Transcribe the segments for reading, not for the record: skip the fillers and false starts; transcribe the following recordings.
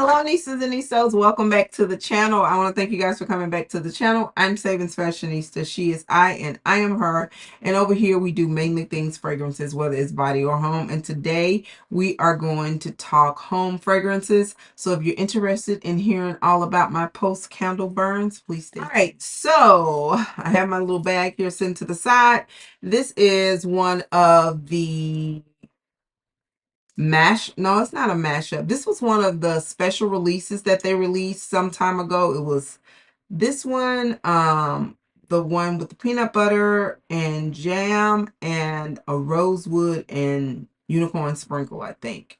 Hello, nieces and nieces. Welcome back to the channel. I want to thank you guys for coming back to the channel. I'm SavingsFashionista. She is I, and I am her. And over here, we do mainly things fragrances, whether it's body or home. And today, we are going to talk home fragrances. So if you're interested in hearing all about my post-candle burns, please stay. All right, so I have my little bag here sitting to the side. This is one of the no, it's not a mashup. This was one of the special releases that they released some time ago. It was this one, the one with the peanut butter and jam and a rosewood and unicorn sprinkle, I think.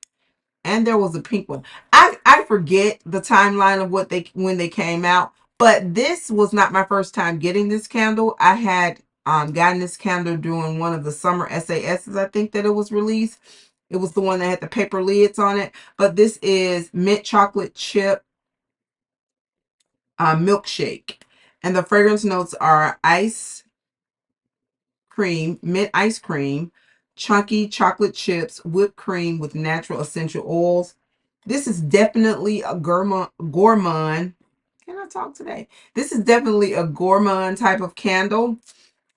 And there was a pink one. I forget the timeline of when they came out, but this was not my first time getting this candle. I had gotten this candle during one of the summer SASs, I think, that it was released. It was the one that had the paper lids on it. But this is mint chocolate chip milkshake. And the fragrance notes are ice cream, mint ice cream, chunky chocolate chips, whipped cream with natural essential oils. This is definitely a gourmand. Can I talk today? This is definitely a gourmand type of candle.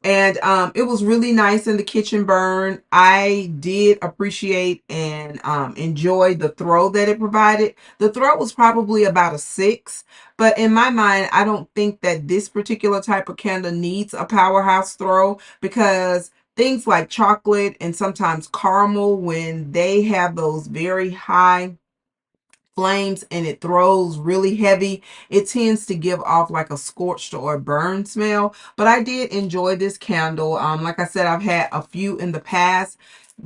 And it was really nice in the kitchen burn. I did appreciate and enjoy the throw that it provided. The throw was probably about a 6. But in my mind, I don't think that this particular type of candle needs a powerhouse throw, because things like chocolate and sometimes caramel, when they have those very high flames and it throws really heavy, it tends to give off like a scorched or a burn smell. But I did enjoy this candle. Like I said, I've had a few in the past.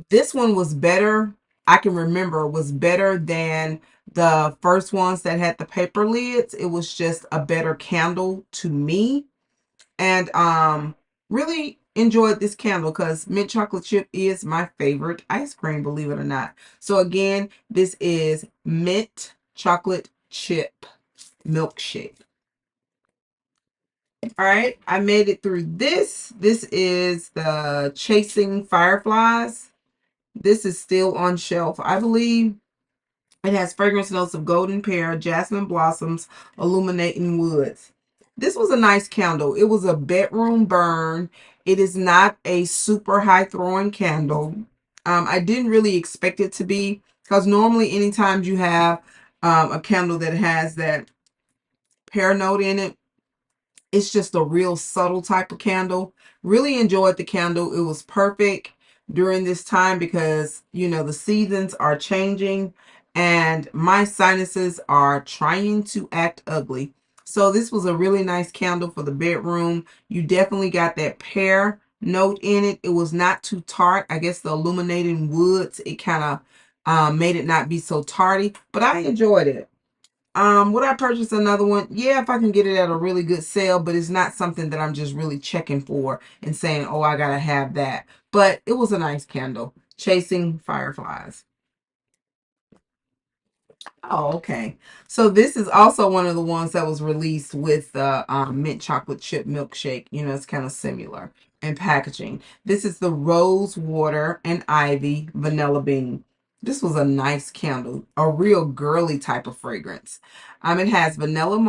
This one was better. I can remember was better than the first ones that had the paper lids. It was just a better candle to me. And really enjoyed this candle because mint chocolate chip is my favorite ice cream, believe it or not. So again, this is mint chocolate chip milkshake. All right, I made it through this. This is the Chasing Fireflies. This is still on shelf, I believe. It has fragrance notes of golden pear, jasmine blossoms, illuminating woods. This was a nice candle. It was a bedroom burn. It is not a super high throwing candle. I didn't really expect it to be, because normally anytime you have a candle that has that pear note in it, it's just a real subtle type of candle. Really enjoyed the candle. It was perfect during this time because, you know, the seasons are changing and my sinuses are trying to act ugly. So this was a really nice candle for the bedroom. You definitely got that pear note in it. It was not too tart. I guess the illuminating woods, it kind of made it not be so tarty, but I enjoyed it. Would I purchase another one? Yeah, if I can get it at a really good sale, but it's not something that I'm just really checking for and saying, oh, I gotta have that. But it was a nice candle. Chasing Fireflies. Oh, okay. So this is also one of the ones that was released with the mint chocolate chip milkshake. You know, it's kind of similar in packaging. This is the Rose Water and Ivy Vanilla Bean. This was a nice candle, a real girly type of fragrance. It has vanilla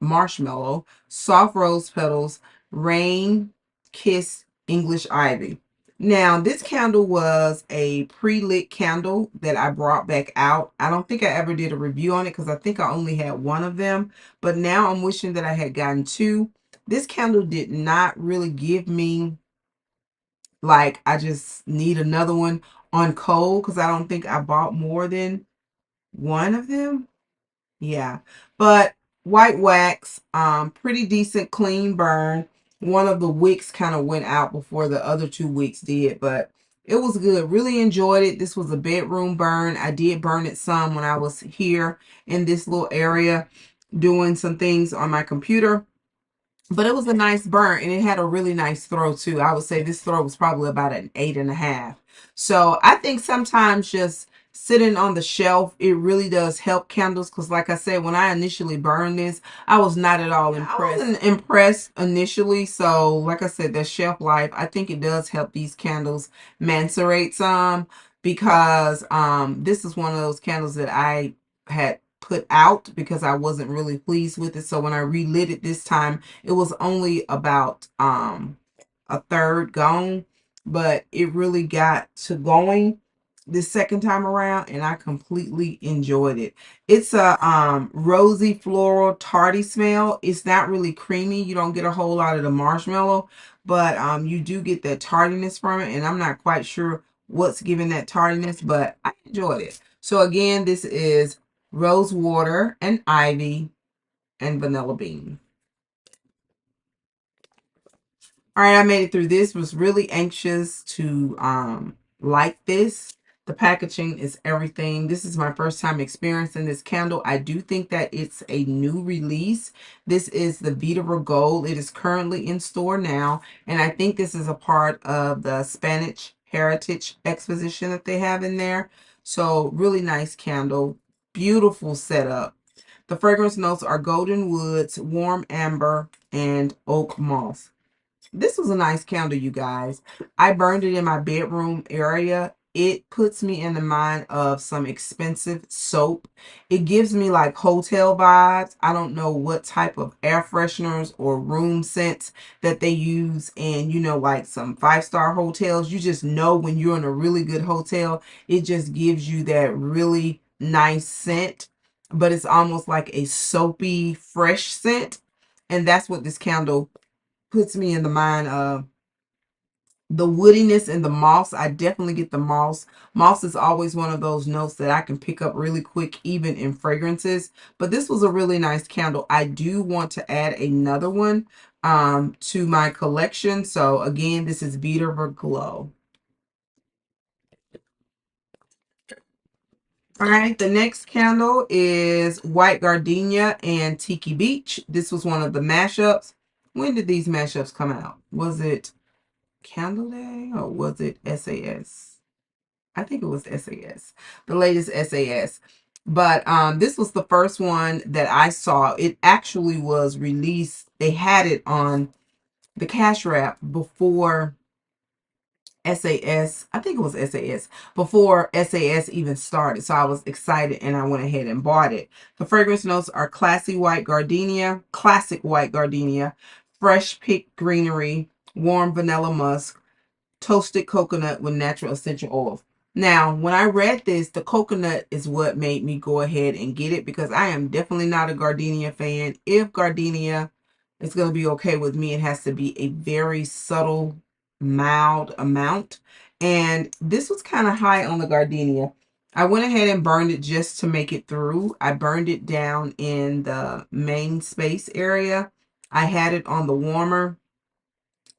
marshmallow, soft rose petals, rain kiss English ivy. Now, this candle was a pre-lit candle that I brought back out. I don't think I ever did a review on it because I think I only had one of them. But now I'm wishing that I had gotten two. This candle did not really give me, like, I just need another one on cold, because I don't think I bought more than one of them. Yeah, but white wax, pretty decent clean burn. One of the wicks kind of went out before the other two wicks did, but it was good. Really enjoyed it. This was a bedroom burn. I did burn it some when I was here in this little area doing some things on my computer. But it was a nice burn, and it had a really nice throw too. I would say this throw was probably about an 8.5. So I think sometimes just sitting on the shelf, it really does help candles. Because like I said, when I initially burned this, I was not at all impressed. I wasn't impressed initially. So like I said, the shelf life, I think it does help these candles macerate some, because this is one of those candles that I had put out because I wasn't really pleased with it. So when I relit it this time, it was only about a third gone, but it really got to going this second time around, and I completely enjoyed it. It's a rosy floral tarty smell. It's not really creamy. You don't get a whole lot of the marshmallow, but you do get that tardiness from it, and I'm not quite sure what's giving that tardiness, but I enjoyed it. So again, this is rose water and ivy and vanilla bean. All right, I made it through this. Was really anxious to like this. The packaging is everything. This is my first time experiencing this candle. I do think that it's a new release. This is the Vetiver Gold. It is currently in store now, and I think this is a part of the Spanish Heritage Exposition that they have in there. So really nice candle. Beautiful setup. The fragrance notes are golden woods, warm amber, and oak moss. This was a nice candle, you guys. I burned it in my bedroom area. It puts me in the mind of some expensive soap. It gives me like hotel vibes. I don't know what type of air fresheners or room scents that they use in, you know, like some five-star hotels. You just know when you're in a really good hotel, it just gives you that really nice scent, but it's almost like a soapy, fresh scent. And that's what this candle puts me in the mind of. The woodiness and the moss, I definitely get the moss. Moss is always one of those notes that I can pick up really quick, even in fragrances. But this was a really nice candle. I do want to add another one to my collection. So again, this is Vetiver Glow. All right, the next candle is White Gardenia and Tiki Beach. This was one of the mashups. When did these mashups come out? Was it Candle Day or was it SAS? I think it was SAS, the latest SAS. But this was the first one that I saw. It actually was released. They had it on the cash wrap before SAS. I think it was SAS, before SAS even started. So I was excited and I went ahead and bought it. The fragrance notes are classic white gardenia, fresh picked greenery, warm vanilla musk, toasted coconut with natural essential oils. Now, when I read this, the coconut is what made me go ahead and get it because I am definitely not a Gardenia fan. If Gardenia is going to be okay with me, it has to be a very subtle, mild amount. And this was kind of high on the Gardenia. I went ahead and burned it just to make it through. I burned it down in the main space area. I had it on the warmer.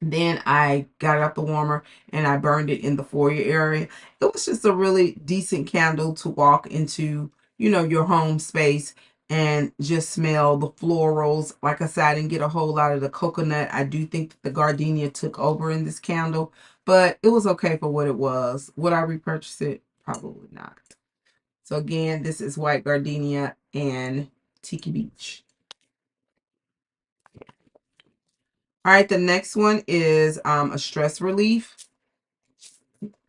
Then I got out the warmer and I burned it in the foyer area. It was just a really decent candle to walk into, you know, your home space and just smell the florals. Like I said, I didn't get a whole lot of the coconut. I do think that the gardenia took over in this candle, but it was okay for what it was. Would I repurchase it? Probably not. So again, this is White Gardenia and Tiki Beach. All right, the next one is a stress relief.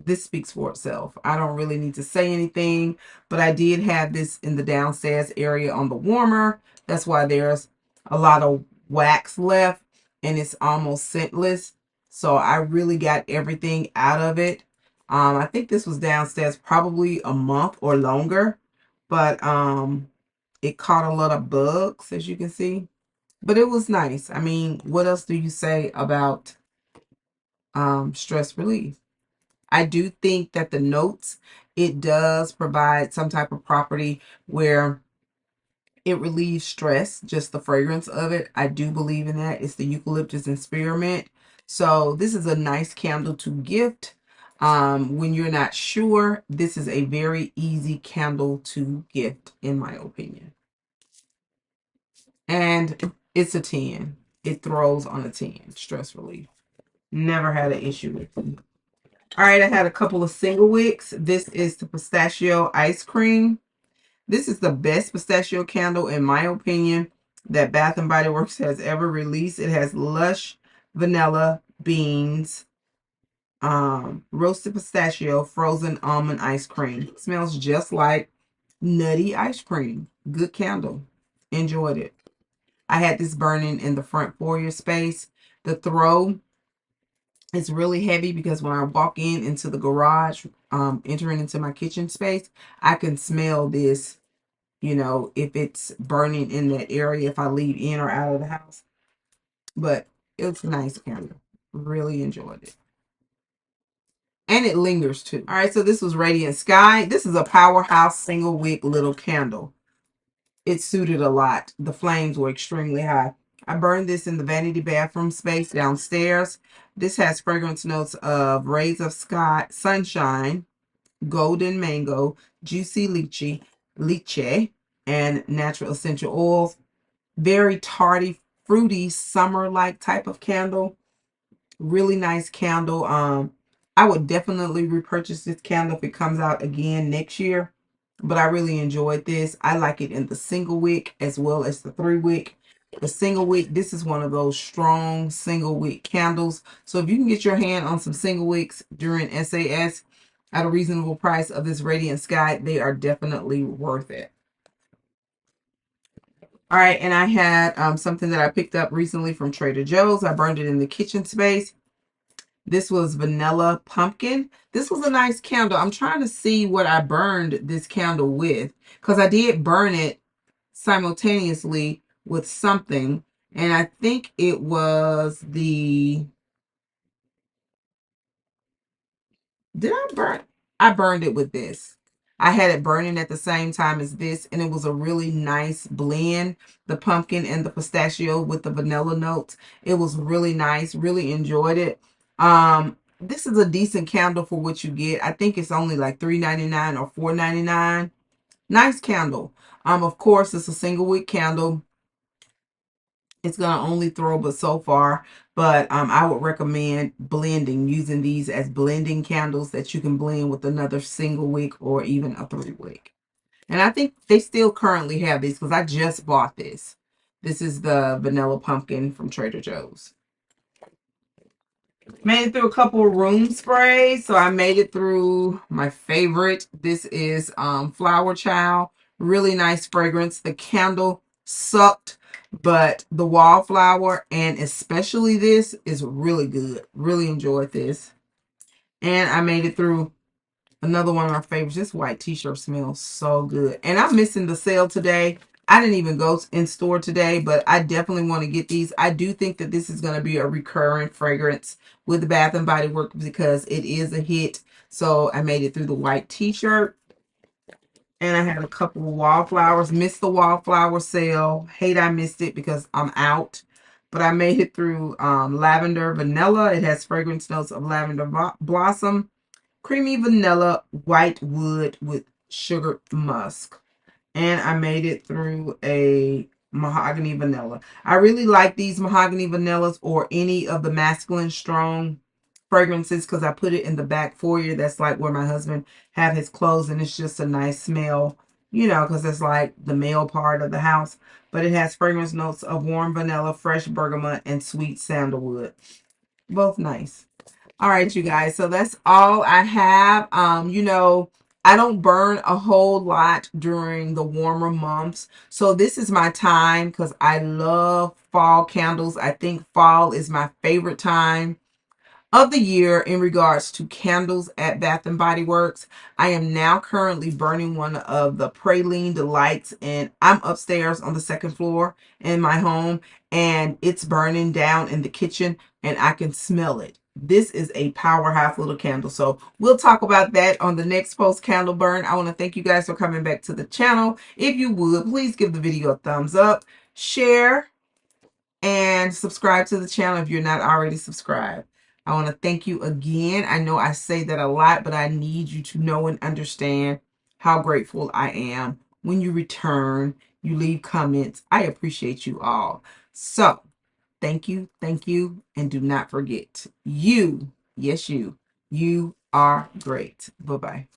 This speaks for itself. I don't really need to say anything, but I did have this in the downstairs area on the warmer. That's why there's a lot of wax left and it's almost scentless. So I really got everything out of it. I think this was downstairs probably a month or longer, but it caught a lot of bugs, as you can see. But it was nice. I mean, what else do you say about stress relief? I do think that the notes, it does provide some type of property where it relieves stress, just the fragrance of it. I do believe in that. It's the eucalyptus and spearmint. So this is a nice candle to gift. When you're not sure, this is a very easy candle to gift, in my opinion. And it's a 10. It throws on a 10, stress relief. Never had an issue with it. All right, I had a couple of single wicks. This is the pistachio ice cream. This is the best pistachio candle, in my opinion, that Bath and Body Works has ever released. It has lush vanilla beans, roasted pistachio, frozen almond ice cream. It smells just like Nutty ice cream. Good candle. Enjoyed it. I had this burning in the front foyer space. The throw is really heavy because when I walk into the garage, entering into my kitchen space, I can smell this, you know, if it's burning in that area, if I leave in or out of the house. But it's a nice candle. Really enjoyed it. And it lingers too. All right, so this was Radiant Sky. This is a powerhouse single wick little candle. It suited a lot. The flames were extremely high. I burned this in the vanity bathroom space downstairs. This has fragrance notes of rays of sky, sunshine, golden mango, juicy lychee, and natural essential oils. Very tarty, fruity, summer-like type of candle. Really nice candle. I would definitely repurchase this candle if it comes out again next year. But I really enjoyed this. I like it in the single wick as well as the 3-wick. The single wick, this is one of those strong single wick candles. So if you can get your hand on some single wicks during SAS at a reasonable price of this Radiant Sky, they are definitely worth it. All right, and I had something that I picked up recently from Trader Joe's. I burned it in the kitchen space. This was Vanilla Pumpkin. This was a nice candle. I'm trying to see what I burned this candle with, because I did burn it simultaneously with something, and I think it was the... Did I burn? I burned it with this. I had it burning at the same time as this, and it was a really nice blend. The pumpkin and the pistachio with the vanilla notes. It was really nice. Really enjoyed it. This is a decent candle for what you get. I think it's only like $3.99 or $4.99. Nice candle. Of course, it's a single wick candle. It's going to only throw but so far, but I would recommend blending, using these as blending candles that you can blend with another single wick or even a 3-wick. And I think they still currently have these because I just bought this. This is the Vanilla Pumpkin from Trader Joe's. Made it through a couple of room sprays, so I made it through my favorite. This is Flower Child. Really nice fragrance. The candle sucked, but the wallflower and especially this is really good. Really enjoyed this. And I made it through another one of my favorites. This white t-shirt smells so good. And I'm missing the sale today. I didn't even go in store today, but I definitely want to get these. I do think that this is going to be a recurring fragrance with the Bath and Body Works because it is a hit. So I made it through the white t-shirt. And I had a couple of wallflowers. Missed the wallflower sale. Hate I missed it because I'm out. But I made it through Lavender Vanilla. It has fragrance notes of lavender blossom, creamy vanilla, white wood with sugar musk. And I made it through a mahogany vanilla. I really like these mahogany vanillas or any of the masculine strong fragrances because I put it in the back foyer. That's like where my husband have his clothes, and it's just a nice smell, you know, because it's like the male part of the house. But it has fragrance notes of warm vanilla, fresh bergamot, and sweet sandalwood. Both nice. All right, you guys. So that's all I have. You know, I don't burn a whole lot during the warmer months. So this is my time because I love fall candles. I think fall is my favorite time of the year in regards to candles at Bath and Body Works. I am now currently burning one of the Praline Delights, and I'm upstairs on the second floor in my home, and it's burning down in the kitchen, and I can smell it. This is a powerhouse little candle. So we'll talk about that on the next post candle burn. I want to thank you guys for coming back to the channel. If you would, please give the video a thumbs up, share, and subscribe to the channel if you're not already subscribed. I want to thank you again. I know I say that a lot, but I need you to know and understand how grateful I am when you return, you leave comments. I appreciate you all. So thank you, and do not forget, you, yes, you are great. Bye-bye.